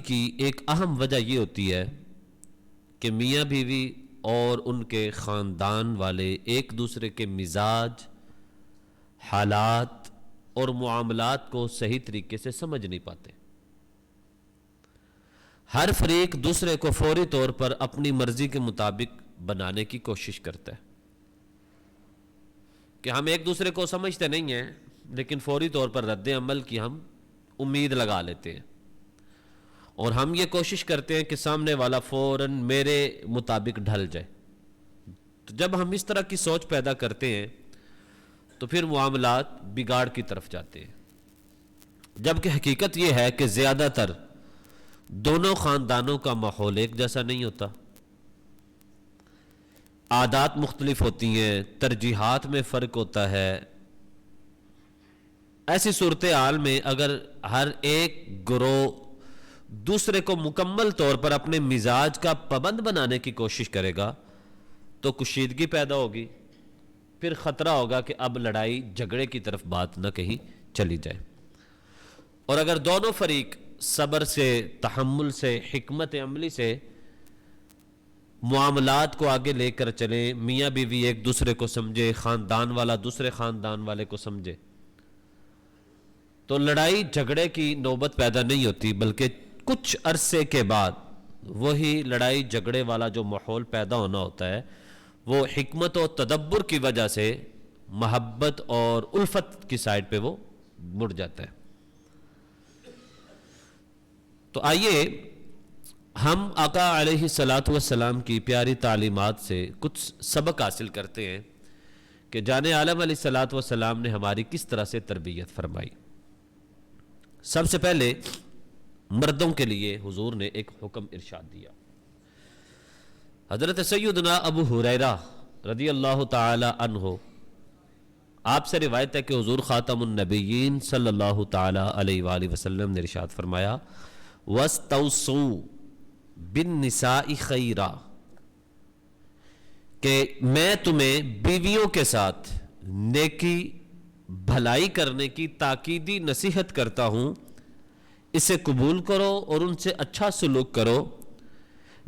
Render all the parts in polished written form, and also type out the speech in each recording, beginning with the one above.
کی ایک اہم وجہ یہ ہوتی ہے کہ میاں بیوی اور ان کے خاندان والے ایک دوسرے کے مزاج، حالات اور معاملات کو صحیح طریقے سے سمجھ نہیں پاتے۔ ہر فریق دوسرے کو فوری طور پر اپنی مرضی کے مطابق بنانے کی کوشش کرتا ہے کہ ہم ایک دوسرے کو سمجھتے نہیں ہیں، لیکن فوری طور پر رد عمل کی ہم امید لگا لیتے ہیں، اور ہم یہ کوشش کرتے ہیں کہ سامنے والا فوراً میرے مطابق ڈھل جائے۔ تو جب ہم اس طرح کی سوچ پیدا کرتے ہیں تو پھر معاملات بگاڑ کی طرف جاتے ہیں، جبکہ حقیقت یہ ہے کہ زیادہ تر دونوں خاندانوں کا ماحول ایک جیسا نہیں ہوتا، عادات مختلف ہوتی ہیں، ترجیحات میں فرق ہوتا ہے۔ ایسی صورتحال میں اگر ہر ایک گروہ دوسرے کو مکمل طور پر اپنے مزاج کا پابند بنانے کی کوشش کرے گا تو کشیدگی پیدا ہوگی، پھر خطرہ ہوگا کہ اب لڑائی جھگڑے کی طرف بات نہ کہیں چلی جائے۔ اور اگر دونوں فریق صبر سے، تحمل سے، حکمت عملی سے معاملات کو آگے لے کر چلیں، میاں بیوی ایک دوسرے کو سمجھے، خاندان والا دوسرے خاندان والے کو سمجھے، تو لڑائی جھگڑے کی نوبت پیدا نہیں ہوتی، بلکہ کچھ عرصے کے بعد وہی لڑائی جھگڑے والا جو ماحول پیدا ہونا ہوتا ہے وہ حکمت و تدبر کی وجہ سے محبت اور الفت کی سائڈ پہ وہ مڑ جاتا ہے۔ تو آئیے ہم آقا علیہ الصلاۃ والسلام کی پیاری تعلیمات سے کچھ سبق حاصل کرتے ہیں کہ جان عالم علیہ الصلاۃ والسلام نے ہماری کس طرح سے تربیت فرمائی۔ سب سے پہلے مردوں کے لیے حضور نے ایک حکم ارشاد دیا۔ حضرت سیدنا ابو ہریرہ رضی اللہ تعالی عنہ آپ سے روایت ہے کہ حضور خاتم النبیین صلی اللہ تعالی علیہ وآلہ وسلم نے ارشاد فرمایا، وَاسْتَوْصُوا بِالنِّسَاءِ خَيْرًا، کہ میں تمہیں بیویوں کے ساتھ نیکی بھلائی کرنے کی تاکیدی نصیحت کرتا ہوں، اسے قبول کرو اور ان سے اچھا سلوک کرو،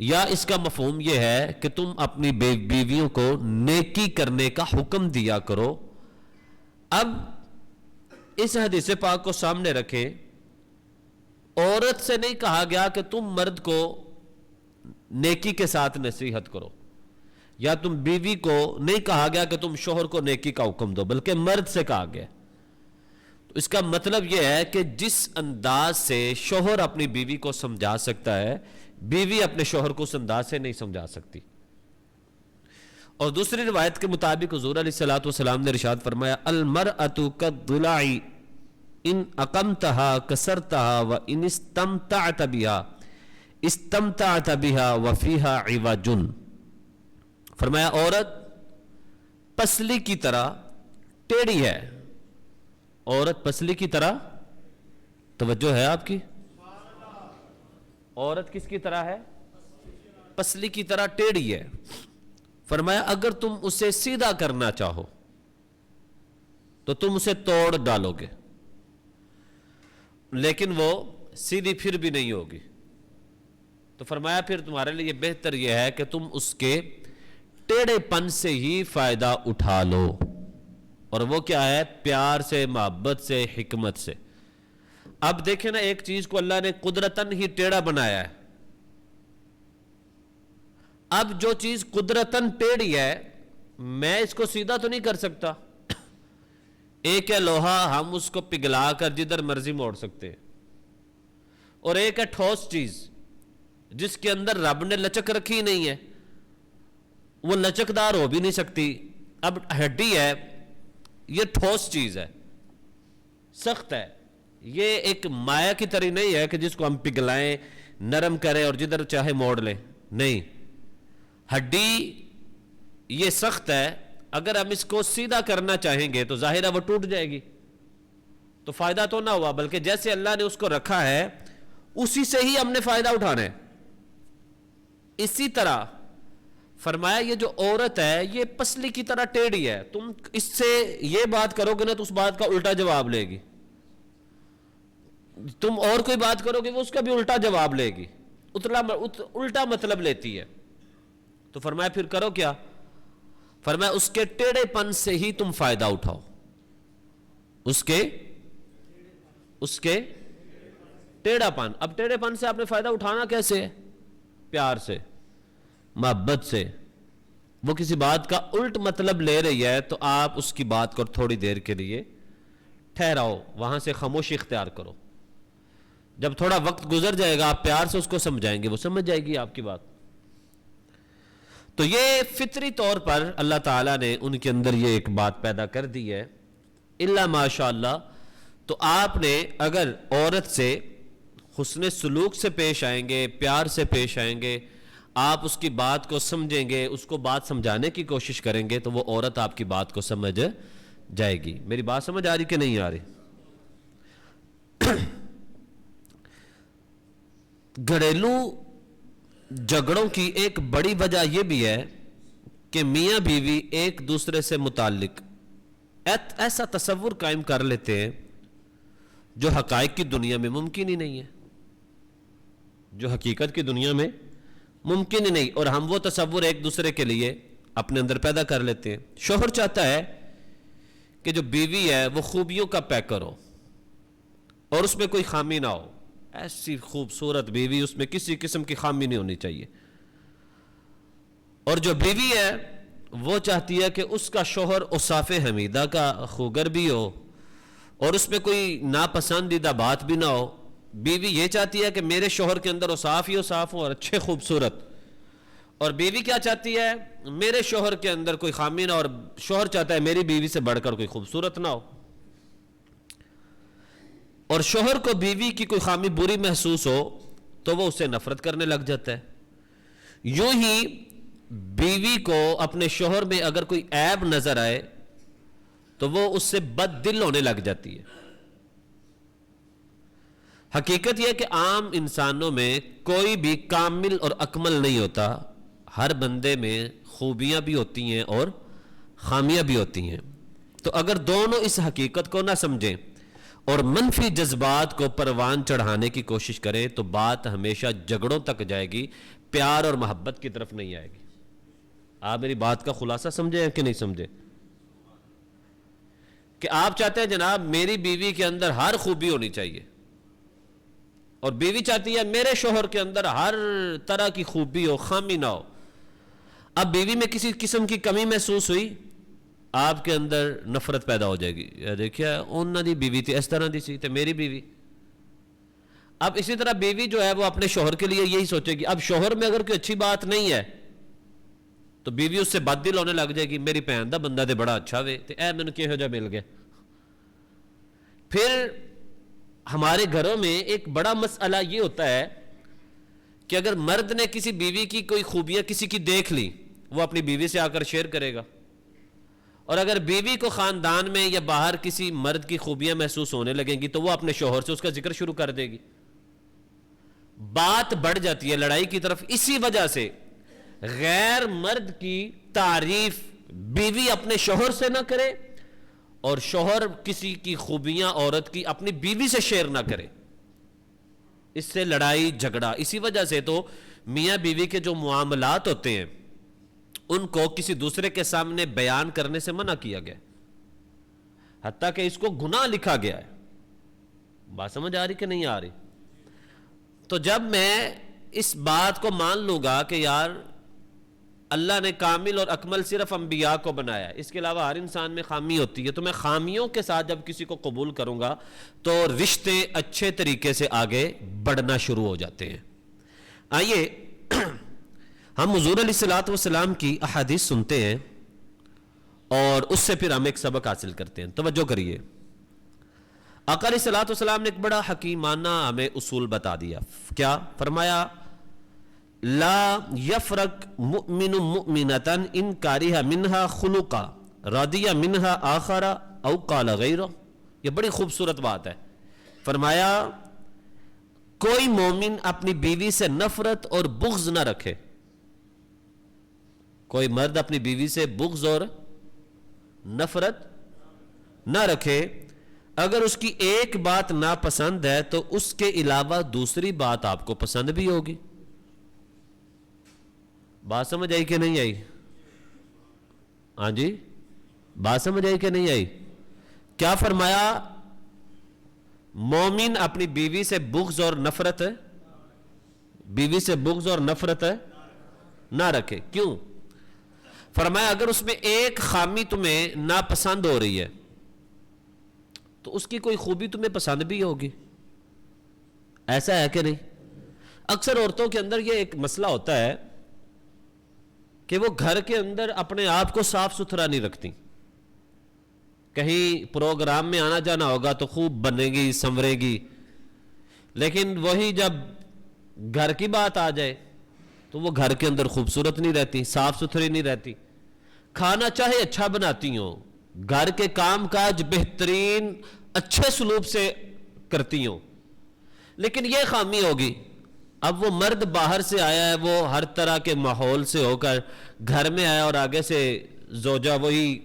یا اس کا مفہوم یہ ہے کہ تم اپنی بیویوں کو نیکی کرنے کا حکم دیا کرو۔ اب اس حدیث پاک کو سامنے رکھیں، عورت سے نہیں کہا گیا کہ تم مرد کو نیکی کے ساتھ نصیحت کرو، یا تم بیوی کو نہیں کہا گیا کہ تم شوہر کو نیکی کا حکم دو، بلکہ مرد سے کہا گیا۔ تو اس کا مطلب یہ ہے کہ جس انداز سے شوہر اپنی بیوی کو سمجھا سکتا ہے، بیوی اپنے شوہر کو اس انداز سے نہیں سمجھا سکتی۔ اور دوسری روایت کے مطابق حضور علیہ الصلوۃ والسلام نے ارشاد فرمایا، المرأة كالضلع ان اقمتها كسرتها وان استمتعت بها وفيها عوج۔ فرمایا عورت پسلی کی طرح ٹیڑھی ہے، عورت پسلی کی طرح، توجہ ہے آپ کی؟ عورت کس کی طرح ہے؟ پسلی کی طرح ٹیڑھی ہے۔ فرمایا اگر تم اسے سیدھا کرنا چاہو تو تم اسے توڑ ڈالو گے، لیکن وہ سیدھی پھر بھی نہیں ہوگی۔ تو فرمایا پھر تمہارے لیے بہتر یہ ہے کہ تم اس کے ٹیڑھے پن سے ہی فائدہ اٹھا لو، اور وہ کیا ہے؟ پیار سے، محبت سے، حکمت سے۔ اب دیکھیں نا، ایک چیز کو اللہ نے قدرتاً ہی ٹیڑھا بنایا ہے، اب جو چیز قدرتاً ٹیڑھی ہے میں اس کو سیدھا تو نہیں کر سکتا۔ ایک ہے لوہا، ہم اس کو پگھلا کر جدھر مرضی موڑ سکتے ہیں، اور ایک ہے ٹھوس چیز جس کے اندر رب نے لچک رکھی نہیں ہے، وہ لچکدار ہو بھی نہیں سکتی۔ اب ہڈی ہے، یہ ٹھوس چیز ہے، سخت ہے، یہ ایک مایا کی طرح نہیں ہے کہ جس کو ہم پگھلائیں، نرم کریں اور جدھر چاہے موڑ لیں، نہیں، ہڈی یہ سخت ہے، اگر ہم اس کو سیدھا کرنا چاہیں گے تو ظاہر ہے وہ ٹوٹ جائے گی، تو فائدہ تو نہ ہوا، بلکہ جیسے اللہ نے اس کو رکھا ہے اسی سے ہی ہم نے فائدہ اٹھانا ہے۔ اسی طرح فرمایا یہ جو عورت ہے یہ پسلی کی طرح ٹیڑھی ہے، تم اس سے یہ بات کرو گے نا تو اس بات کا الٹا جواب لے گی۔ تم اور کوئی بات کرو گے وہ اس کا بھی الٹا جواب لے گی، الٹا مطلب لیتی ہے. تو فرمایا پھر کرو کیا؟ فرمایا اس کے ٹیڑھے پن سے ہی تم فائدہ اٹھاؤ. اس کے ٹیڑھا پن. اب ٹیڑھے پن سے آپ نے فائدہ اٹھانا کیسے ہے؟ پیار سے، محبت سے. وہ کسی بات کا الٹ مطلب لے رہی ہے تو آپ اس کی بات کو تھوڑی دیر کے لیے ٹھہراؤ، وہاں سے خاموشی اختیار کرو. جب تھوڑا وقت گزر جائے گا آپ پیار سے اس کو سمجھائیں گے، وہ سمجھ جائے گی آپ کی بات. تو یہ فطری طور پر اللہ تعالیٰ نے ان کے اندر یہ ایک بات پیدا کر دی ہے. الا ماشاء اللہ. تو آپ نے اگر عورت سے حسن سلوک سے پیش آئیں گے، پیار سے پیش آئیں گے، آپ اس کی بات کو سمجھیں گے، اس کو بات سمجھانے کی کوشش کریں گے، تو وہ عورت آپ کی بات کو سمجھ جائے گی. میری بات سمجھ آ رہی کہ نہیں آ رہی؟ گھریلو جھگڑوں کی ایک بڑی وجہ یہ بھی ہے کہ میاں بیوی ایک دوسرے سے متعلق ایسا تصور قائم کر لیتے ہیں جو حقائق کی دنیا میں ممکن ہی نہیں ہے، جو حقیقت کی دنیا میں ممکن ہی نہیں. اور ہم وہ تصور ایک دوسرے کے لیے اپنے اندر پیدا کر لیتے ہیں. شوہر چاہتا ہے کہ جو بیوی ہے وہ خوبیوں کا پیکر ہو اور اس میں کوئی خامی نہ ہو. ایسی خوبصورت بیوی، اس میں کسی قسم کی خامی نہیں ہونی چاہیے. اور جو بیوی ہے وہ چاہتی ہے کہ اس کا شوہر اوصاف حمیدہ کا خوگر بھی ہو اور اس میں کوئی ناپسندیدہ بات بھی نہ ہو. بیوی یہ چاہتی ہے کہ میرے شوہر کے اندر اوصاف ہی اوصاف ہو اور اچھے خوبصورت. اور بیوی کیا چاہتی ہے؟ میرے شوہر کے اندر کوئی خامی نہ ہو، اور شوہر چاہتا ہے میری بیوی سے بڑھ کر کوئی خوبصورت نہ ہو. اور شوہر کو بیوی کی کوئی خامی بری محسوس ہو تو وہ اسے نفرت کرنے لگ جاتا ہے. یوں ہی بیوی کو اپنے شوہر میں اگر کوئی عیب نظر آئے تو وہ اس سے بد دل ہونے لگ جاتی ہے. حقیقت یہ کہ عام انسانوں میں کوئی بھی کامل اور اکمل نہیں ہوتا. ہر بندے میں خوبیاں بھی ہوتی ہیں اور خامیاں بھی ہوتی ہیں. تو اگر دونوں اس حقیقت کو نہ سمجھیں اور منفی جذبات کو پروان چڑھانے کی کوشش کریں تو بات ہمیشہ جھگڑوں تک جائے گی، پیار اور محبت کی طرف نہیں آئے گی. آپ میری بات کا خلاصہ سمجھے کہ نہیں سمجھے؟ کہ آپ چاہتے ہیں جناب میری بیوی کے اندر ہر خوبی ہونی چاہیے، اور بیوی چاہتی ہے میرے شوہر کے اندر ہر طرح کی خوبی ہو، خامی نہ ہو. اب بیوی میں کسی قسم کی کمی محسوس ہوئی، آپ کے اندر نفرت پیدا ہو جائے گی. دیکھیے انہوں دی بیوی تھی اس طرح دی سی تے میری بیوی. اب اسی طرح بیوی جو ہے وہ اپنے شوہر کے لیے یہی سوچے گی. اب شوہر میں اگر کوئی اچھی بات نہیں ہے تو بیوی اس سے بد دل ہونے لگ جائے گی. میری بہن دا بندہ تے بڑا اچھا وے تے اے مینوں کیہو جا مل گیا. پھر ہمارے گھروں میں ایک بڑا مسئلہ یہ ہوتا ہے کہ اگر مرد نے کسی بیوی کی کوئی خوبیاں کسی کی دیکھ لی وہ اپنی بیوی سے آ کر شیئر کرے گا، اور اگر بیوی کو خاندان میں یا باہر کسی مرد کی خوبیاں محسوس ہونے لگیں گی تو وہ اپنے شوہر سے اس کا ذکر شروع کر دے گی. بات بڑھ جاتی ہے لڑائی کی طرف. اسی وجہ سے غیر مرد کی تعریف بیوی اپنے شوہر سے نہ کرے اور شوہر کسی کی خوبیاں عورت کی اپنی بیوی سے شیئر نہ کرے. اس سے لڑائی جھگڑا. اسی وجہ سے تو میاں بیوی کے جو معاملات ہوتے ہیں ان کو کسی دوسرے کے سامنے بیان کرنے سے منع کیا گیا، حتیٰ کہ اس کو گناہ لکھا گیا ہے. بات سمجھ آ رہی کہ نہیں آ رہی؟ تو جب میں اس بات کو مان لوں گا کہ یار اللہ نے کامل اور اکمل صرف انبیاء کو بنایا ہے، اس کے علاوہ ہر انسان میں خامی ہوتی ہے، تو میں خامیوں کے ساتھ جب کسی کو قبول کروں گا تو رشتے اچھے طریقے سے آگے بڑھنا شروع ہو جاتے ہیں. آئیے ہم حضور علیہ الصلوۃ والسلام کی احادیث سنتے ہیں اور اس سے پھر ہم ایک سبق حاصل کرتے ہیں. توجہ کریے. آقا علیہ الصلوۃ والسلام نے ایک بڑا حکیمانہ ہمیں اصول بتا دیا. کیا فرمایا؟ لا یفرق مؤمن مؤمنۃ ان کارہ منہا خلقا رضی منہا آخر او قال غیرہ. یہ بڑی خوبصورت بات ہے. فرمایا کوئی مومن اپنی بیوی سے نفرت اور بغض نہ رکھے. کوئی مرد اپنی بیوی سے بغض اور نفرت نہ رکھے اگر اس کی ایک بات ناپسند ہے تو اس کے علاوہ دوسری بات آپ کو پسند بھی ہوگی. بات سمجھ آئی کہ نہیں آئی؟ ہاں جی، بات سمجھ آئی کہ نہیں آئی؟ کیا فرمایا؟ مومن اپنی بیوی سے بغض اور نفرت ہے، بیوی سے بغض اور نفرت ہے نہ رکھے. کیوں؟ فرمایا اگر اس میں ایک خامی تمہیں ناپسند ہو رہی ہے تو اس کی کوئی خوبی تمہیں پسند بھی ہوگی. ایسا ہے کہ نہیں؟ اکثر عورتوں کے اندر یہ ایک مسئلہ ہوتا ہے کہ وہ گھر کے اندر اپنے آپ کو صاف ستھرا نہیں رکھتی. کہیں پروگرام میں آنا جانا ہوگا تو خوب بنے گی، سنورے گی، لیکن وہی جب گھر کی بات آ جائے تو وہ گھر کے اندر خوبصورت نہیں رہتی، صاف ستھری نہیں رہتی. کھانا چاہے اچھا بناتی ہوں، گھر کے کام کاج بہترین اچھے سلوک سے کرتی ہوں، لیکن یہ خامی ہوگی. اب وہ مرد باہر سے آیا ہے، وہ ہر طرح کے ماحول سے ہو کر گھر میں آیا اور آگے سے زوجہ وہی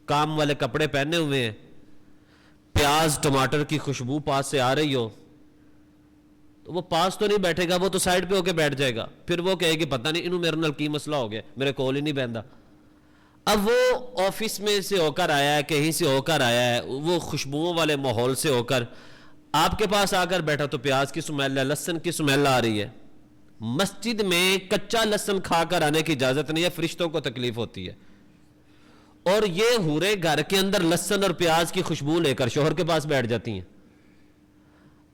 کام والے کپڑے پہنے ہوئے ہیں، پیاز ٹماٹر کی خوشبو پاس سے آ رہی ہو تو وہ پاس تو نہیں بیٹھے گا، وہ تو سائڈ پہ ہو کے بیٹھ جائے گا. پھر وہ کہے گی پتہ نہیں انہوں میرے نال کی مسئلہ ہو گیا، میرے کول ہی نہیں بہندا. اب وہ آفس میں سے ہو کر آیا ہے، کہیں سے ہو کر آیا ہے، وہ خوشبوؤں والے ماحول سے ہو کر آپ کے پاس آ کر بیٹھا تو پیاز کی سمیل ہے، لہسن کی سمیل آ رہی ہے. مسجد میں کچا لہسن کھا کر آنے کی اجازت نہیں ہے، فرشتوں کو تکلیف ہوتی ہے. اور یہ حوریں گھر کے اندر لہسن اور پیاز کی خوشبو لے کر شوہر کے پاس بیٹھ جاتی ہیں.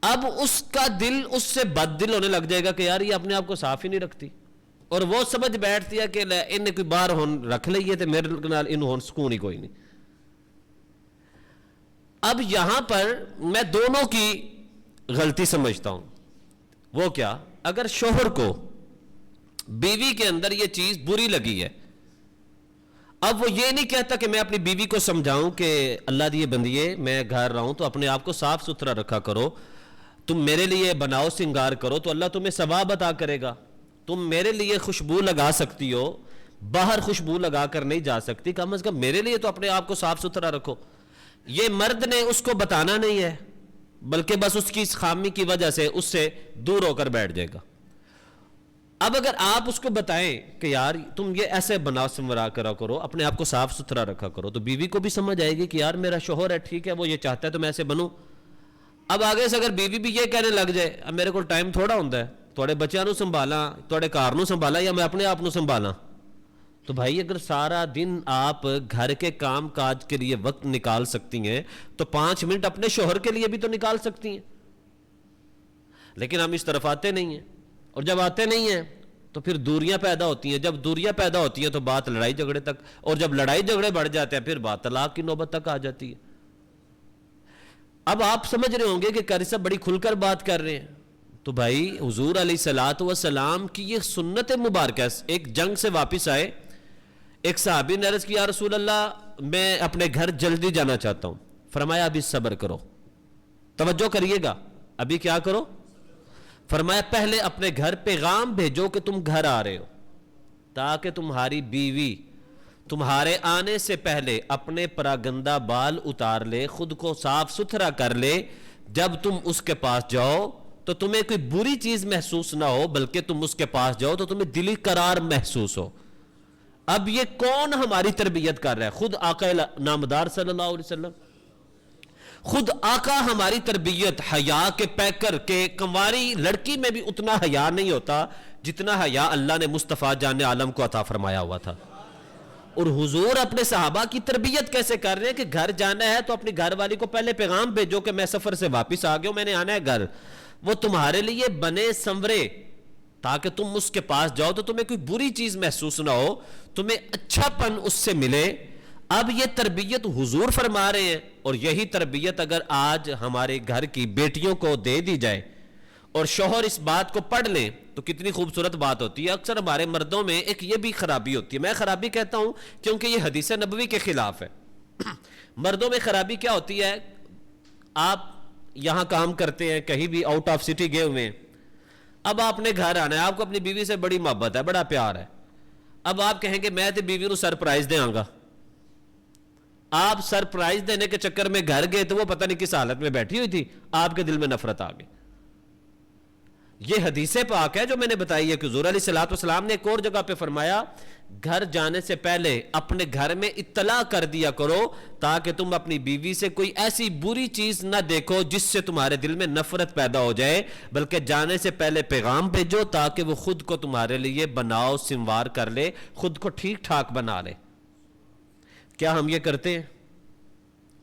اب اس کا دل اس سے بد دل ہونے لگ جائے گا کہ یار یہ اپنے آپ کو صاف ہی نہیں رکھتی، اور وہ سمجھ بیٹھتی ہے کہ انہیں کوئی باہر رکھ لئیے تو میرے نال انہوں سکون ہی کوئی نہیں. اب یہاں پر میں دونوں کی غلطی سمجھتا ہوں. وہ کیا؟ اگر شوہر کو بیوی کے اندر یہ چیز بری لگی ہے، اب وہ یہ نہیں کہتا کہ میں اپنی بیوی کو سمجھاؤں کہ اللہ دیے بندیے میں گھر رہا ہوں تو اپنے آپ کو صاف ستھرا رکھا کرو، تم میرے لیے بناؤ سنگار کرو تو اللہ تمہیں ثواب عطا کرے گا. تم میرے لیے خوشبو لگا سکتی ہو، باہر خوشبو لگا کر نہیں جا سکتی، کم از کم میرے لیے تو اپنے آپ کو صاف ستھرا رکھو. یہ مرد نے اس کو بتانا نہیں ہے، بلکہ بس اس کی اس خامی کی وجہ سے اس سے دور ہو کر بیٹھ جائے گا. اب اگر آپ اس کو بتائیں کہ یار تم یہ ایسے بنا سنورا کرا کرو، اپنے آپ کو صاف ستھرا رکھا کرو، تو بیوی کو بھی سمجھ آئے گی کہ یار میرا شوہر ہے، ٹھیک ہے وہ یہ چاہتا ہے تو میں ایسے بنوں. اب آگے سے اگر بیوی بھی یہ کہنے لگ جائے اب میرے کو ٹائم تھوڑا ہوتا ہے، تھوڑے بچیاں نو سنبھالا، تھوڑے کار نو سنبھالا، یا میں اپنے آپ نو سنبھالا. تو بھائی اگر سارا دن آپ گھر کے کام کاج کے لیے وقت نکال سکتی ہیں تو 5 منٹ اپنے شوہر کے لیے بھی تو نکال سکتی ہیں. لیکن ہم اس طرف آتے نہیں ہیں، اور جب آتے نہیں ہیں تو پھر دوریاں پیدا ہوتی ہیں. جب دوریاں پیدا ہوتی ہیں تو بات لڑائی جھگڑے تک، اور جب لڑائی جھگڑے بڑھ جاتے ہیں پھر بات طلاق کی نوبت تک آ جاتی ہے. اب آپ سمجھ رہے ہوں گے کہ قاری صاحب بڑی کھل کر بات کر رہے ہیں. تو بھائی حضور علیہ الصلوۃ والسلام کی یہ سنت مبارکہ. ایک جنگ سے واپس آئے، ایک صحابی نے عرض کیا رسول اللہ میں اپنے گھر جلدی جانا چاہتا ہوں. فرمایا ابھی صبر کرو، توجہ کریے گا، ابھی کیا کرو؟ فرمایا پہلے اپنے گھر پیغام بھیجو کہ تم گھر آ رہے ہو، تاکہ تمہاری بیوی تمہارے آنے سے پہلے اپنے پراگندہ بال اتار لے، خود کو صاف ستھرا کر لے. جب تم اس کے پاس جاؤ تو تمہیں کوئی بری چیز محسوس نہ ہو، بلکہ تم اس کے پاس جاؤ تو تمہیں دلی قرار محسوس ہو. اب یہ کون ہماری تربیت کر رہا ہے؟ خود آقا نامدار صلی اللہ علیہ وسلم. خود آقا ہماری تربیت حیا کے پیکر کے. کنواری لڑکی میں بھی اتنا حیا نہیں ہوتا جتنا حیا اللہ نے مصطفیٰ جان عالم کو عطا فرمایا ہوا تھا. اور حضور اپنے صحابہ کی تربیت کیسے کر رہے ہیں کہ گھر جانا ہے تو اپنی گھر والی کو پہلے پیغام بھیجو کہ میں سفر سے واپس آ گیا ہوں، میں نے آنا ہے گھر. وہ تمہارے لیے بنے سنورے تاکہ تم اس کے پاس جاؤ تو تمہیں کوئی بری چیز محسوس نہ ہو، تمہیں اچھا پن اس سے ملے. اب یہ تربیت حضور فرما رہے ہیں، اور یہی تربیت اگر آج ہمارے گھر کی بیٹیوں کو دے دی جائے اور شوہر اس بات کو پڑھ لیں تو کتنی خوبصورت بات ہوتی ہے. اکثر ہمارے مردوں میں ایک یہ بھی خرابی ہوتی ہے، میں خرابی کہتا ہوں کیونکہ یہ حدیث نبوی کے خلاف ہے. مردوں میں خرابی کیا ہوتی ہے؟ آپ یہاں کام کرتے ہیں، کہیں بھی آؤٹ آف سٹی گئے ہوئے ہیں، اب آپ نے گھر آنا ہے، آپ کو اپنی بیوی سے بڑی محبت ہے، بڑا پیار ہے. اب آپ کہیں گے میں تو بیوی کو سرپرائز دے آنگا. آپ سرپرائز دینے کے چکر میں گھر گئے تو وہ پتہ نہیں کس حالت میں بیٹھی ہوئی تھی، آپ کے دل میں نفرت آ گئی۔ یہ حدیث پاک ہے جو میں نے بتائی ہے کہ حضور علیہ الصلوۃ والسلام نے ایک اور جگہ پہ فرمایا گھر جانے سے پہلے اپنے گھر میں اطلاع کر دیا کرو تاکہ تم اپنی بیوی سے کوئی ایسی بری چیز نہ دیکھو جس سے تمہارے دل میں نفرت پیدا ہو جائے، بلکہ جانے سے پہلے پیغام بھیجو تاکہ وہ خود کو تمہارے لیے بناؤ سموار کر لے، خود کو ٹھیک ٹھاک بنا لے۔ کیا ہم یہ کرتے ہیں؟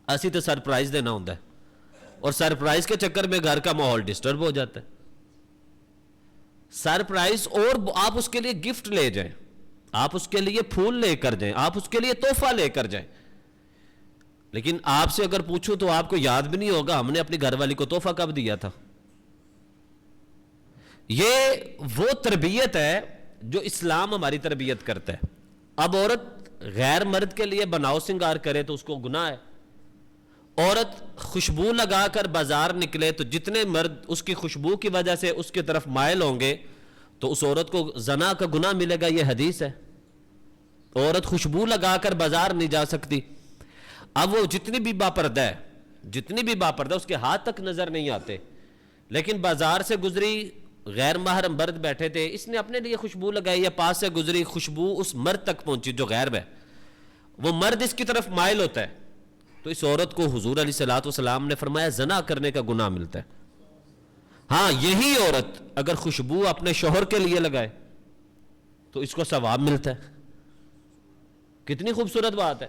اسی تو سرپرائز دینا ہوتا ہے، اور سرپرائز کے چکر میں گھر کا ماحول ڈسٹرب ہو جاتا ہے۔ سرپرائز، اور آپ اس کے لیے گفٹ لے جائیں، آپ اس کے لیے پھول لے کر جائیں، آپ اس کے لیے تحفہ لے کر جائیں، لیکن آپ سے اگر پوچھوں تو آپ کو یاد بھی نہیں ہوگا ہم نے اپنی گھر والی کو تحفہ کب دیا تھا۔ یہ وہ تربیت ہے جو اسلام ہماری تربیت کرتا ہے۔ اب عورت غیر مرد کے لیے بناؤ سنگار کرے تو اس کو گناہ ہے، عورت خوشبو لگا کر بازار نکلے تو جتنے مرد اس کی خوشبو کی وجہ سے اس کی طرف مائل ہوں گے تو اس عورت کو زنا کا گناہ ملے گا، یہ حدیث ہے۔ عورت خوشبو لگا کر بازار نہیں جا سکتی۔ اب وہ جتنی بھی باپردہ ہے اس کے ہاتھ تک نظر نہیں آتے، لیکن بازار سے گزری، غیر محرم مرد بیٹھے تھے، اس نے اپنے لیے خوشبو لگائی یا پاس سے گزری، خوشبو اس مرد تک پہنچی جو غیر ہے، وہ مرد اس کی طرف مائل ہوتا ہے تو اس عورت کو حضور علیہ الصلوۃ والسلام نے فرمایا زنا کرنے کا گناہ ملتا ہے۔ ہاں، یہی عورت اگر خوشبو اپنے شوہر کے لیے لگائے تو اس کو ثواب ملتا ہے۔ کتنی خوبصورت بات ہے،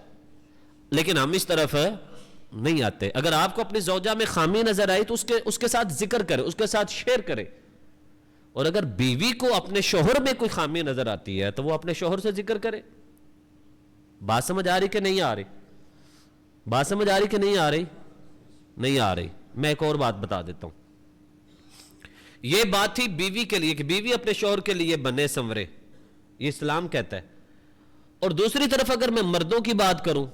لیکن ہم اس طرف نہیں آتے۔ اگر آپ کو اپنی زوجہ میں خامی نظر آئی تو اس کے ساتھ ذکر کرے، اس کے ساتھ شیئر کرے، اور اگر بیوی کو اپنے شوہر میں کوئی خامی نظر آتی ہے تو وہ اپنے شوہر سے ذکر کرے۔ بات سمجھ آ رہی کہ نہیں آ رہی؟ بات سمجھ آ رہی کہ نہیں آ رہی؟ نہیں آ رہی۔ میں ایک اور بات بتا دیتا ہوں۔ یہ بات تھی بیوی کے لیے کہ بیوی اپنے شوہر کے لیے بنے سنورے، یہ اسلام کہتا ہے۔ اور دوسری طرف اگر میں مردوں کی بات کروں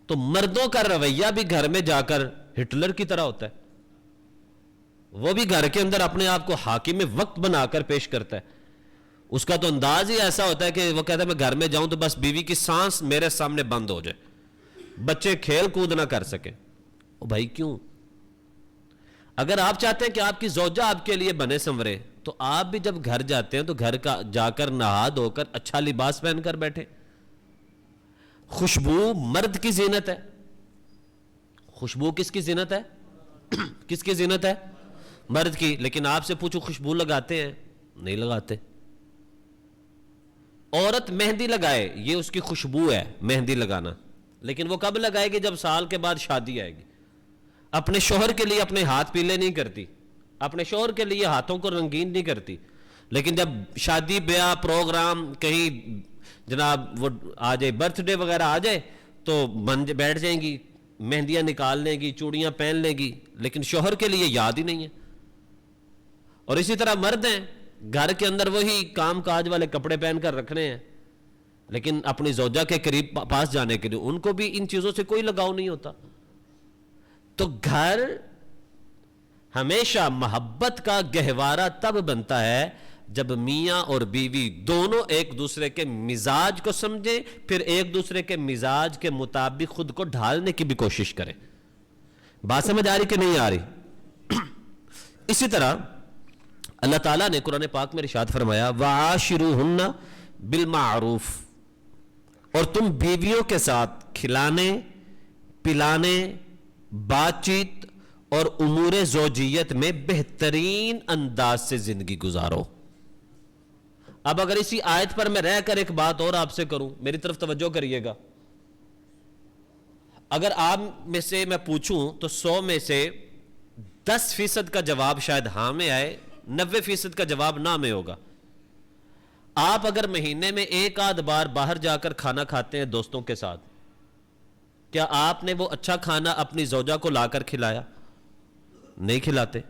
تو مردوں کا رویہ بھی گھر میں جا کر ہٹلر کی طرح ہوتا ہے۔ وہ بھی گھر کے اندر اپنے آپ کو حاکم وقت بنا کر پیش کرتا ہے۔ اس کا تو انداز ہی ایسا ہوتا ہے کہ وہ کہتا ہے میں گھر میں جاؤں تو بس بیوی کی سانس میرے سامنے بند ہو جائے، بچے کھیل کود نہ کر سکیں۔ او بھائی کیوں؟ اگر آپ چاہتے ہیں کہ آپ کی زوجہ آپ کے لیے بنے سنورے تو آپ بھی جب گھر جاتے ہیں تو گھر کا جا کر نہا دھو کر اچھا لباس پہن کر بیٹھے۔ خوشبو مرد کی زینت ہے۔ خوشبو کس کی زینت ہے؟ کس کی زینت ہے؟ مرد کی۔ لیکن آپ سے پوچھو خوشبو لگاتے ہیں؟ نہیں لگاتے۔ عورت مہندی لگائے، یہ اس کی خوشبو ہے مہندی لگانا، لیکن وہ کب لگائے گی؟ جب سال کے بعد شادی آئے گی۔ اپنے شوہر کے لیے اپنے ہاتھ پیلے نہیں کرتی، اپنے شوہر کے لیے ہاتھوں کو رنگین نہیں کرتی، لیکن جب شادی بیاہ پروگرام کہیں جناب وہ آ جائے، برتھ ڈے وغیرہ آ جائے تو بیٹھ جائیں گی، مہندیاں نکال لیں گی، چوڑیاں پہن لیں گی، لیکن شوہر کے لیے یاد ہی نہیں ہے۔ اور اسی طرح مرد ہیں، گھر کے اندر وہی کام کاج والے کپڑے پہن کر رکھنے ہیں، لیکن اپنی زوجہ کے قریب پاس جانے کے لیے ان کو بھی ان چیزوں سے کوئی لگاؤ نہیں ہوتا۔ تو گھر ہمیشہ محبت کا گہوارہ تب بنتا ہے جب میاں اور بیوی دونوں ایک دوسرے کے مزاج کو سمجھیں، پھر ایک دوسرے کے مزاج کے مطابق خود کو ڈھالنے کی بھی کوشش کریں۔ بات سمجھ آ رہی کہ نہیں آ رہی؟ اسی طرح اللہ تعالیٰ نے قرآن پاک میں ارشاد فرمایا وَعَاشِرُوهُنَّ بِالْمَعْرُوفِ، اور تم بیویوں کے ساتھ کھلانے پلانے بات چیت اور امور زوجیت میں بہترین انداز سے زندگی گزارو۔ اب اگر اسی آیت پر میں رہ کر ایک بات اور آپ سے کروں، میری طرف توجہ کریے گا۔ اگر آپ میں سے میں پوچھوں تو 100 میں سے 10% کا جواب شاید ہاں میں آئے، 90% کا جواب نہ میں ہوگا۔ آپ اگر مہینے میں ایک آدھ بار باہر جا کر کھانا کھاتے ہیں دوستوں کے ساتھ، کیا آپ نے وہ اچھا کھانا اپنی زوجہ کو لا کر کھلایا؟ نہیں کھلاتے۔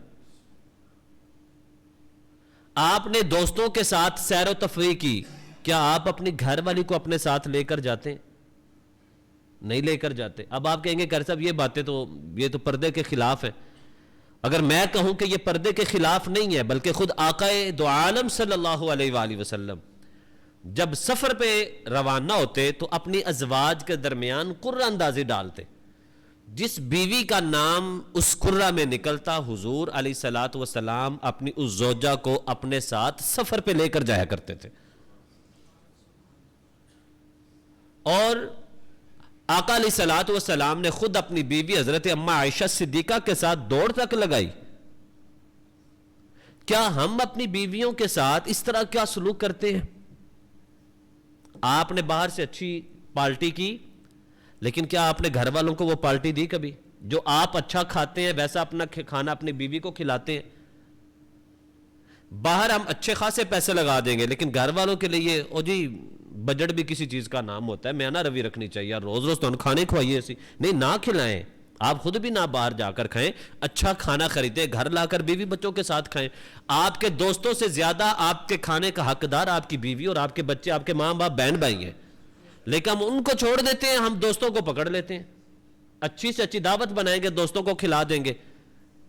آپ نے دوستوں کے ساتھ سیر و تفریح کی، کیا آپ اپنی گھر والی کو اپنے ساتھ لے کر جاتے ہیں؟ نہیں لے کر جاتے۔ اب آپ کہیں گے کہ صاحب یہ باتیں تو یہ تو پردے کے خلاف ہے۔ اگر میں کہوں کہ یہ پردے کے خلاف نہیں ہے بلکہ خود آقا دو عالم صلی اللہ علیہ وآلہ وسلم جب سفر پہ روانہ ہوتے تو اپنی ازواج کے درمیان قرہ اندازی ڈالتے. جس بیوی کا نام اس قرہ میں نکلتا حضور علیہ الصلوۃ والسلام اپنی اس زوجہ کو اپنے ساتھ سفر پہ لے کر جایا کرتے تھے. اور آقا علیہ الصلوۃ والسلام نے خود اپنی بیوی حضرت اماں عائشہ صدیقہ کے ساتھ دوڑ تک لگائی. کیا ہم اپنی بیویوں کے ساتھ اس طرح کیا سلوک کرتے ہیں؟ آپ نے باہر سے اچھی پارٹی کی، لیکن کیا آپ نے گھر والوں کو وہ پارٹی دی کبھی؟ جو آپ اچھا کھاتے ہیں ویسا اپنا کھانا اپنی بیوی کو کھلاتے ہیں؟ باہر ہم اچھے خاصے پیسے لگا دیں گے، لیکن گھر والوں کے لیے او جی بجٹ بھی کسی چیز کا نام ہوتا ہے، میں نہ روی رکھنی چاہیے یار، روز روز تو کھانے کھوائیے ایسی نہیں، نہ کھلائیں. آپ خود بھی نہ باہر جا کر کھائیں، اچھا کھانا خریدیں، گھر لا کر بیوی بچوں کے ساتھ کھائیں. آپ کے دوستوں سے زیادہ آپ کے کھانے کا حقدار آپ کی بیوی اور آپ کے بچے، آپ کے ماں باپ بہن بھائی ہیں. لیکن ہم ان کو چھوڑ دیتے ہیں، ہم دوستوں کو پکڑ لیتے ہیں. اچھی سے اچھی دعوت بنائیں گے، دوستوں کو کھلا دیں گے،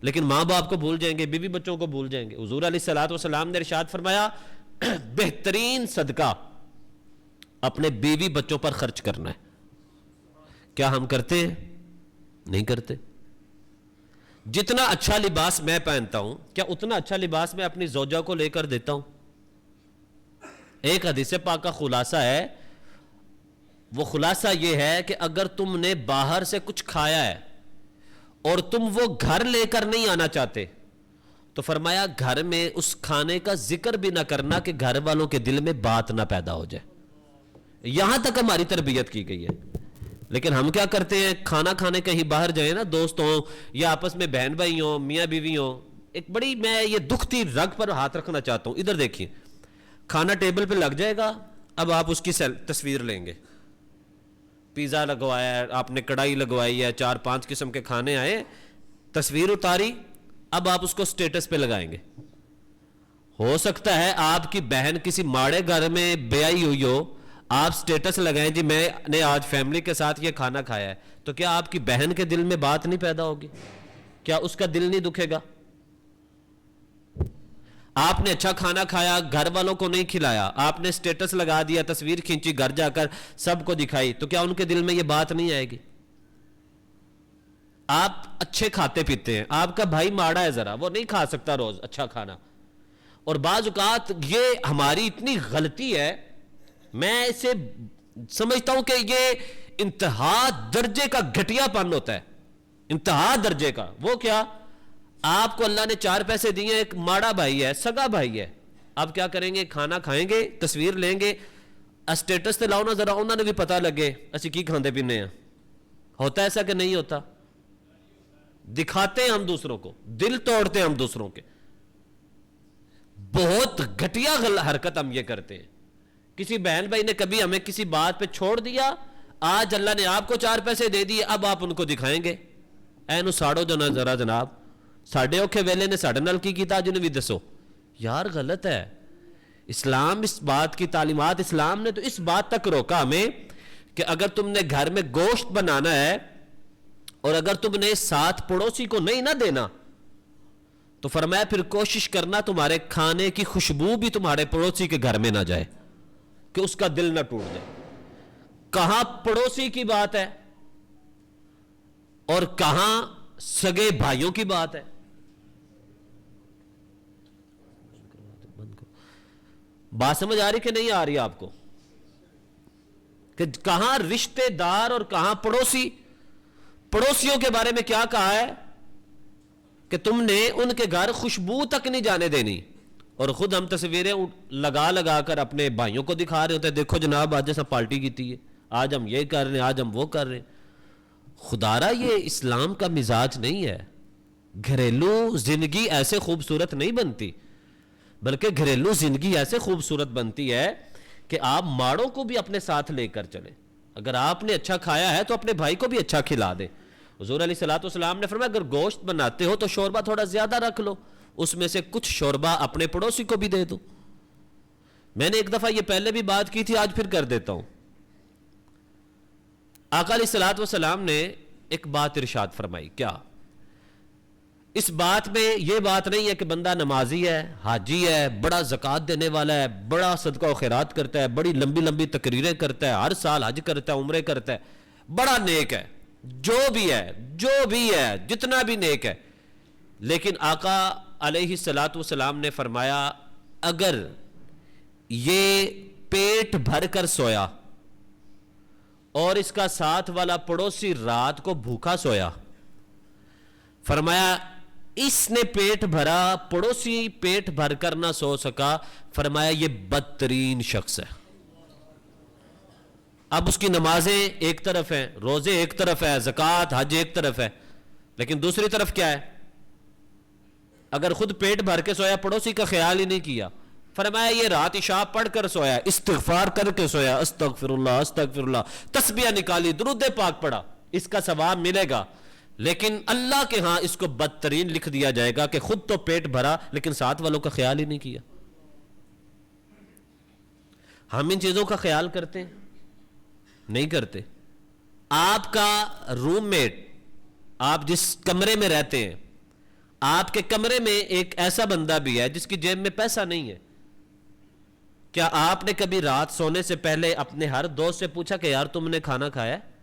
لیکن ماں باپ کو بھول جائیں گے، بیوی بچوں کو بھول جائیں گے. حضور علیہ الصلوۃ والسلام نے ارشاد فرمایا بہترین صدقہ اپنے بیوی بچوں پر خرچ کرنا ہے. کیا ہم کرتے ہیں؟ نہیں کرتے. جتنا اچھا لباس میں پہنتا ہوں، کیا اتنا اچھا لباس میں اپنی زوجہ کو لے کر دیتا ہوں؟ ایک حدیث پاک کا خلاصہ ہے، وہ خلاصہ یہ ہے کہ اگر تم نے باہر سے کچھ کھایا ہے اور تم وہ گھر لے کر نہیں آنا چاہتے تو فرمایا گھر میں اس کھانے کا ذکر بھی نہ کرنا کہ گھر والوں کے دل میں بات نہ پیدا ہو جائے. یہاں تک ہماری تربیت کی گئی ہے. لیکن ہم کیا کرتے ہیں؟ کھانا کھانے کہیں باہر جائیں نا، دوست ہوں یا آپس میں بہن بھائی ہوں، میاں بیوی ہوں، ایک بڑی میں یہ دکھتی رگ پر ہاتھ رکھنا چاہتا ہوں. ادھر دیکھیے، کھانا ٹیبل پہ لگ جائے گا، اب آپ اس کی تصویر لیں گے. پیزا لگوایا ہے آپ نے، کڑھائی لگوائی ہے، 4-5 قسم کے کھانے آئے، تصویر اتاری، اب آپ اس کو سٹیٹس پہ لگائیں گے. ہو سکتا ہے آپ کی بہن کسی ماڑے گھر میں بیائی ہوئی ہو، آپ سٹیٹس لگائیں جی میں نے آج فیملی کے ساتھ یہ کھانا کھایا ہے، تو کیا آپ کی بہن کے دل میں بات نہیں پیدا ہوگی؟ کیا اس کا دل نہیں دکھے گا؟ آپ نے اچھا کھانا کھایا، گھر والوں کو نہیں کھلایا، آپ نے سٹیٹس لگا دیا، تصویر کھینچی، گھر جا کر سب کو دکھائی، تو کیا ان کے دل میں یہ بات نہیں آئے گی؟ آپ اچھے کھاتے پیتے ہیں، آپ کا بھائی ماڑا ہے ذرا، وہ نہیں کھا سکتا روز اچھا کھانا. اور بعض اوقات یہ ہماری اتنی غلطی ہے، میں اسے سمجھتا ہوں کہ یہ انتہا درجے کا گھٹیا پن ہوتا ہے، انتہا درجے کا. وہ کیا؟ آپ کو اللہ نے 4 پیسے دیے، ایک ماڑا بھائی ہے، سگا بھائی ہے، آپ کیا کریں گے؟ کھانا کھائیں گے، تصویر لیں گے، اسٹیٹس تے لاؤ نا ذرا، انہوں نے بھی پتہ لگے اسی کی کھاندے پینے ہیں. ہوتا ہے ایسا کہ نہیں ہوتا؟ دکھاتے ہیں ہم دوسروں کو، دل توڑتے ہیں ہم دوسروں کے. بہت گھٹیا حرکت ہم یہ کرتے ہیں. کسی بہن بھائی نے کبھی ہمیں کسی بات پہ چھوڑ دیا، آج اللہ نے آپ کو 4 پیسے دے دیے، اب آپ ان کو دکھائیں گے اینو ساڑو جو ذرا جناب ساڑھے اوکھے ویلے نے ساڑھے نال کی کیتا جنہوں بھی دسو. یار غلط ہے. اسلام اس بات کی تعلیمات، اسلام نے تو اس بات تک روکا ہمیں کہ اگر تم نے گھر میں گوشت بنانا ہے اور اگر تم نے ساتھ پڑوسی کو نہیں نہ دینا تو فرمایا پھر کوشش کرنا تمہارے کھانے کی خوشبو بھی تمہارے پڑوسی کے گھر میں نہ جائے، کہ اس کا دل نہ ٹوٹ جائے. کہاں پڑوسی کی بات ہے اور کہاں سگے بھائیوں کی بات ہے. بات سمجھ آ رہی کہ نہیں آ رہی آپ کو؟ کہ کہاں رشتہ دار اور کہاں پڑوسی. پڑوسیوں کے بارے میں کیا کہا ہے کہ تم نے ان کے گھر خوشبو تک نہیں جانے دینی، اور خود ہم تصویریں لگا لگا کر اپنے بھائیوں کو دکھا رہے ہوتے ہیں، دیکھو جناب آج جیسا پارٹی کی ہے، آج ہم یہ کر رہے ہیں، آج ہم وہ کر رہے ہیں. خدارا یہ اسلام کا مزاج نہیں ہے. گھریلو زندگی ایسے خوبصورت نہیں بنتی، بلکہ گھریلو زندگی ایسے خوبصورت بنتی ہے کہ آپ ماڑوں کو بھی اپنے ساتھ لے کر چلیں. اگر آپ نے اچھا کھایا ہے تو اپنے بھائی کو بھی اچھا کھلا دیں. حضور علیہ الصلوۃ والسلام نے فرمایا اگر گوشت بناتے ہو تو شوربہ تھوڑا زیادہ رکھ لو، اس میں سے کچھ شوربہ اپنے پڑوسی کو بھی دے دو. میں نے ایک دفعہ یہ پہلے بھی بات کی تھی، آج پھر کر دیتا ہوں. آقا علیہ الصلوۃ والسلام نے ایک بات ارشاد فرمائی، کیا؟ اس بات میں یہ بات نہیں ہے کہ بندہ نمازی ہے، حاجی ہے، بڑا زکوٰۃ دینے والا ہے، بڑا صدقہ و خیرات کرتا ہے، بڑی لمبی لمبی تقریریں کرتا ہے، ہر سال حج کرتا ہے، عمرے کرتا ہے، بڑا نیک ہے، جو بھی ہے جتنا بھی نیک ہے، لیکن آقا علیہ الصلاۃ والسلام نے فرمایا اگر یہ پیٹ بھر کر سویا اور اس کا ساتھ والا پڑوسی رات کو بھوکا سویا، فرمایا اس نے پیٹ بھرا، پڑوسی پیٹ بھر کر نہ سو سکا، فرمایا یہ بدترین شخص ہے۔ اب اس کی نمازیں ایک طرف ہیں، روزے ایک طرف ہے، زکوٰۃ حج ایک طرف ہے، لیکن دوسری طرف کیا ہے؟ اگر خود پیٹ بھر کے سویا، پڑوسی کا خیال ہی نہیں کیا، فرمایا یہ رات عشاء پڑھ کر سویا، استغفار کر کے سویا، استغفر اللہ استغفر اللہ، تسبیح نکالی، درود پاک پڑھا، اس کا ثواب ملے گا، لیکن اللہ کے ہاں اس کو بدترین لکھ دیا جائے گا کہ خود تو پیٹ بھرا لیکن ساتھ والوں کا خیال ہی نہیں کیا۔ ہم ان چیزوں کا خیال کرتے ہیں؟ نہیں کرتے۔ آپ کا روم میٹ، آپ جس کمرے میں رہتے ہیں، آپ کے کمرے میں ایک ایسا بندہ بھی ہے جس کی جیب میں پیسہ نہیں ہے، کیا آپ نے کبھی رات سونے سے پہلے اپنے ہر دوست سے پوچھا کہ یار تم نے کھانا کھایا ہے؟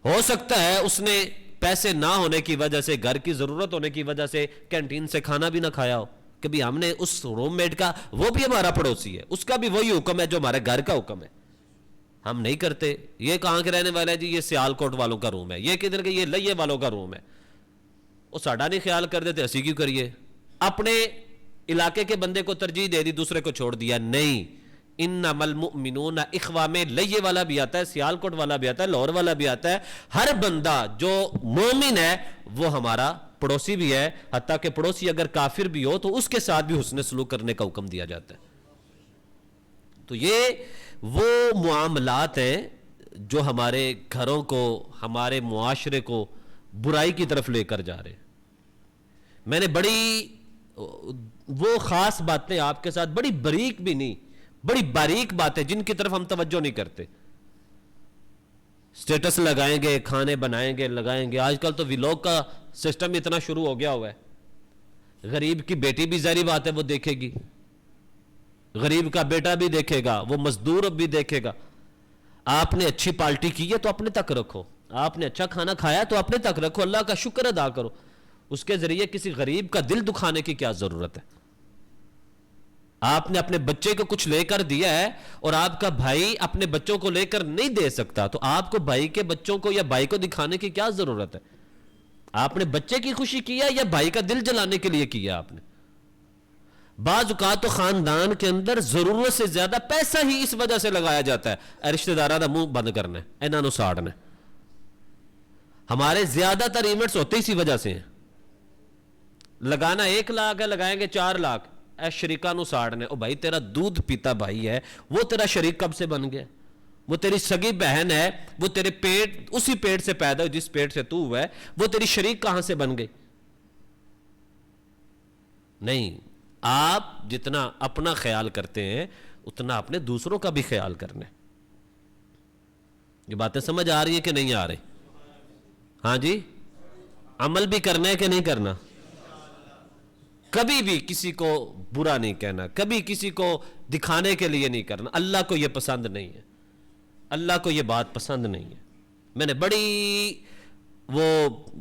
ہو سکتا ہے اس نے پیسے نہ ہونے کی وجہ سے، گھر کی ضرورت ہونے کی وجہ سے کینٹین سے کھانا بھی نہ کھایا ہو۔ کبھی ہم نے اس روم میٹ کا، وہ بھی ہمارا پڑوسی ہے، اس کا بھی وہی حکم ہے جو ہمارے گھر کا حکم ہے، ہم نہیں کرتے۔ یہ کہاں کے رہنے والا ہے جی؟ یہ سیال کوٹ والوں کا روم ہے، یہ کدھر کے؟ یہ لئے والوں کا روم ہے۔ وہ ساڈا نہیں خیال کر دیتے، اسی کیوں کریے؟ اپنے علاقے کے بندے کو ترجیح دے دی، دوسرے کو چھوڑ دیا۔ نہیں، انما المؤمنون اخوہ میں لئے والا بھی آتا ہے، سیال کوٹ والا بھی آتا ہے، لاہور والا بھی آتا ہے۔ ہر بندہ جو مومن ہے وہ ہمارا پڑوسی بھی ہے، حتیٰ کہ پڑوسی اگر کافر بھی ہو تو اس کے ساتھ بھی حسن سلوک کرنے کا حکم دیا جاتا ہے۔ تو یہ وہ معاملات ہیں جو ہمارے گھروں کو، ہمارے معاشرے کو برائی کی طرف لے کر جا رہے ہیں۔ میں نے بڑی وہ خاص باتیں آپ کے ساتھ، بڑی باریک بھی نہیں، بڑی باریک باتیں جن کی طرف ہم توجہ نہیں کرتے۔ سٹیٹس لگائیں گے، کھانے بنائیں گے، لگائیں گے۔ آج کل تو ویلوگ کا سسٹم اتنا شروع ہو گیا ہوا ہے، غریب کی بیٹی بھی ظاہری بات ہے وہ دیکھے گی، غریب کا بیٹا بھی دیکھے گا، وہ مزدور بھی دیکھے گا۔ آپ نے اچھی پارٹی کی ہے تو اپنے تک رکھو، آپ نے اچھا کھانا کھایا تو اپنے تک رکھو، اللہ کا شکر ادا کرو۔ اس کے ذریعے کسی غریب کا دل دکھانے کی کیا ضرورت ہے؟ آپ نے اپنے بچے کو کچھ لے کر دیا ہے اور آپ کا بھائی اپنے بچوں کو لے کر نہیں دے سکتا، تو آپ کو بھائی کے بچوں کو یا بھائی کو دکھانے کی کیا ضرورت ہے؟ آپ نے بچے کی خوشی کیا یا بھائی کا دل جلانے کے لیے کیا آپ نے؟ بعض اوقات تو خاندان کے اندر ضرورت سے زیادہ پیسہ ہی اس وجہ سے لگایا جاتا ہے، رشتہ داراں دا منہ بند کرنا ہے، انہاں نوں ساڑنا ہے۔ ہمارے زیادہ تر ایونٹس ہوتے اسی وجہ سے ہیں۔ لگانا 1 لاکھ ہے، لگائیں گے 4 لاکھ، اے شریکاں نو ساڑنے۔ او بھائی تیرا دودھ پیتا بھائی ہے، وہ تیرا شریک کب سے بن گیا؟ وہ تیری سگی بہن ہے، وہ تیرے پیٹ، اسی پیٹ سے پیدا ہوئی جس پیٹ سے تو ہوا ہے، وہ تیری شریک کہاں سے بن گئی؟ نہیں، آپ جتنا اپنا خیال کرتے ہیں اتنا اپنے دوسروں کا بھی خیال کرنا ہے۔ یہ باتیں سمجھ آ رہی ہیں کہ نہیں آ رہی؟ ہاں جی، عمل بھی کرنا ہے کہ نہیں کرنا؟ کبھی بھی کسی کو برا نہیں کہنا، کبھی کسی کو دکھانے کے لیے نہیں کرنا۔ اللہ کو یہ پسند نہیں ہے، اللہ کو یہ بات پسند نہیں ہے۔ میں نے بڑی وہ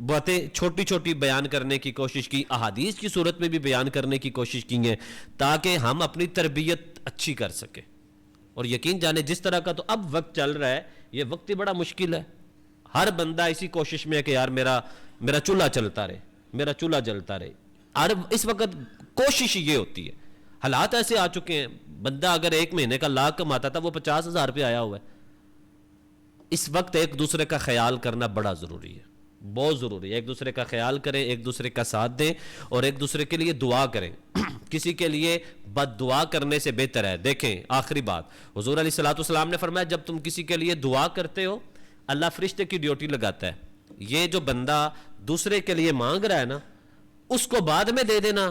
باتیں چھوٹی چھوٹی بیان کرنے کی کوشش کی، احادیث کی صورت میں بھی بیان کرنے کی کوشش کی ہیں تاکہ ہم اپنی تربیت اچھی کر سکیں۔ اور یقین جانے جس طرح کا تو اب وقت چل رہا ہے، یہ وقت ہی بڑا مشکل ہے۔ ہر بندہ اسی کوشش میں ہے کہ یار میرا چولہا چلتا رہے، میرا چولہا جلتا رہے۔ اور اس وقت کوشش یہ ہوتی ہے، حالات ایسے آ چکے ہیں، بندہ اگر 1 مہینے کا لاکھ کماتا تھا وہ 50,000 پہ آیا ہوا ہے۔ اس وقت ایک دوسرے کا خیال کرنا بڑا ضروری ہے، بہت ضروری ہے۔ ایک دوسرے کا خیال کریں، ایک دوسرے کا ساتھ دیں اور ایک دوسرے کے لیے دعا کریں۔ کسی کے لیے بد دعا کرنے سے بہتر ہے۔ دیکھیں آخری بات، حضور علیہ الصلوۃ والسلام نے فرمایا جب تم کسی کے لیے دعا کرتے ہو اللہ فرشتے کی ڈیوٹی لگاتا ہے، یہ جو بندہ دوسرے کے لیے مانگ رہا ہے نا اس کو بعد میں دے دینا،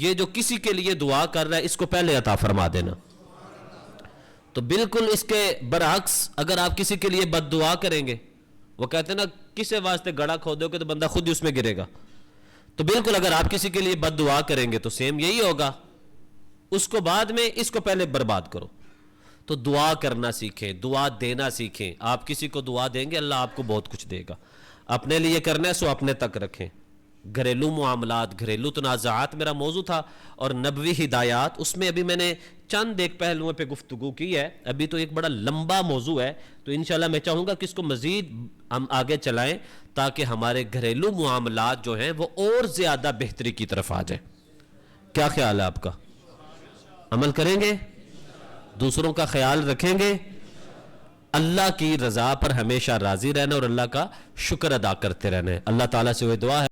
یہ جو کسی کے لیے دعا کر رہا ہے اس کو پہلے عطا فرما دینا۔ تو بالکل اس کے برعکس اگر آپ کسی کے لیے بد دعا کریں گے، وہ کہتے ہیں نا کسے واسطے گڑھا کھودو گے تو بندہ خود ہی اس میں گرے گا، تو بالکل اگر آپ کسی کے لیے بد دعا کریں گے تو سیم یہی ہوگا، اس کو بعد میں، اس کو پہلے برباد کرو. تو دعا کرنا سیکھیں، دعا دینا سیکھیں. آپ کسی کو دعا دیں گے اللہ آپ کو بہت کچھ دے گا. اپنے لیے کرنا ہے سو اپنے تک رکھیں. گھریلو معاملات، گھریلو تنازعات میرا موضوع تھا، اور نبوی ہدایات، اس میں ابھی میں نے چند ایک پہلوؤں پہ گفتگو کی ہے. ابھی تو ایک بڑا لمبا موضوع ہے، تو انشاءاللہ میں چاہوں گا کہ اس کو مزید ہم آگے چلائیں تاکہ ہمارے گھریلو معاملات جو ہیں وہ اور زیادہ بہتری کی طرف آ جائیں. کیا خیال ہے آپ کا؟ عمل کریں گے؟ دوسروں کا خیال رکھیں گے؟ اللہ کی رضا پر ہمیشہ راضی رہنا اور اللہ کا شکر ادا کرتے رہنا ہے. اللہ تعالیٰ سے وہ دعا ہے